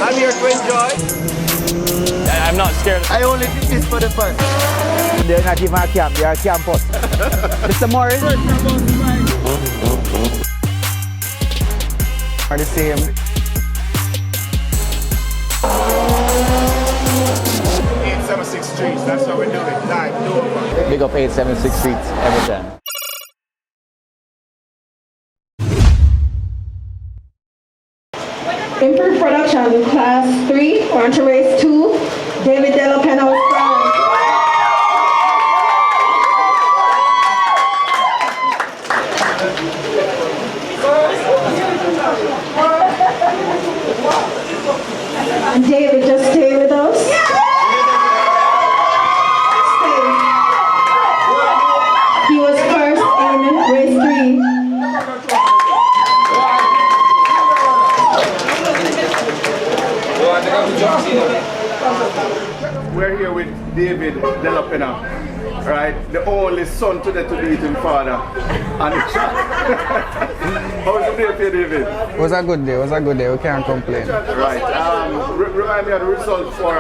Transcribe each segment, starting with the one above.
I'm here to enjoy. I'm not scared. I only did this for the fun. They're not even a camp, they're a campus. Mr. Morris are the same. 876 Streets, that's what we're doing. Live, do it. Big up 876 Streets every time. Improved production, class 3, we're on to race 2. David Delapenha was crowned. And David, just stay with us. Stay. He was first in race 3. We're here with David Delapenha, right? The only son today to beat his father. And how was the day for you, David? It was a good day, we can't complain. Right. Remind me of the results for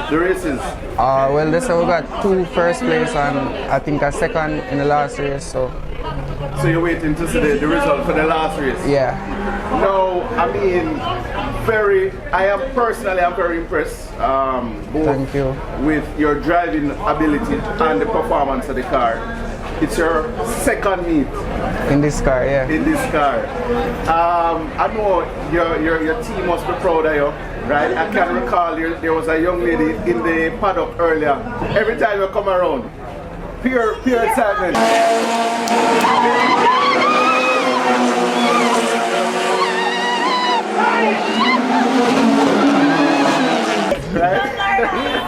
the races. Well, this we got 2 first place and I think a second in the last race, so. So you're waiting to see the result for the last race? Yeah. No, I mean, I'm very impressed both Thank you. with your driving ability and the performance of the car. It's your second meet In this car, yeah. in this car. I know your team must be proud of you, right? I can recall there was a young lady in the paddock earlier. Every time you come around, pure excitement. Right?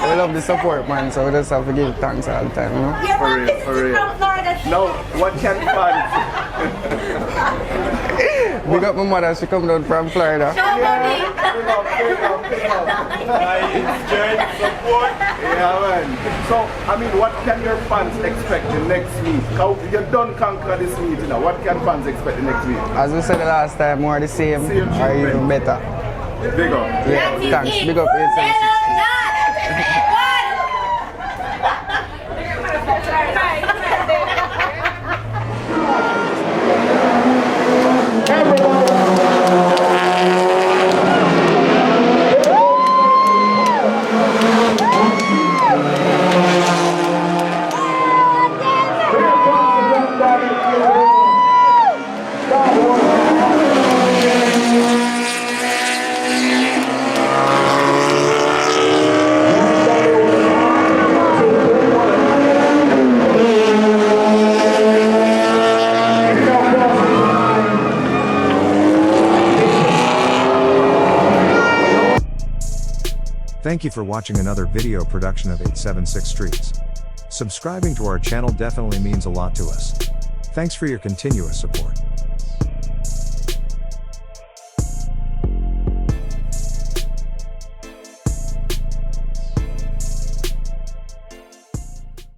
We love the support, man, so we just have to give thanks all the time, you know? For real. Now, what can fans? Big up my mother, she come down from Florida. Big up. Yeah, man. So, I mean, what can your fans expect the next meet? You don't conquer this meet, you know. What can fans expect the next meet? As we said the last time, more the same or even better. Big up. Yeah, thanks. Big up 876. Thank you for watching another video production of 876 Streets. Subscribing to our channel definitely means a lot to us. Thanks for your continuous support.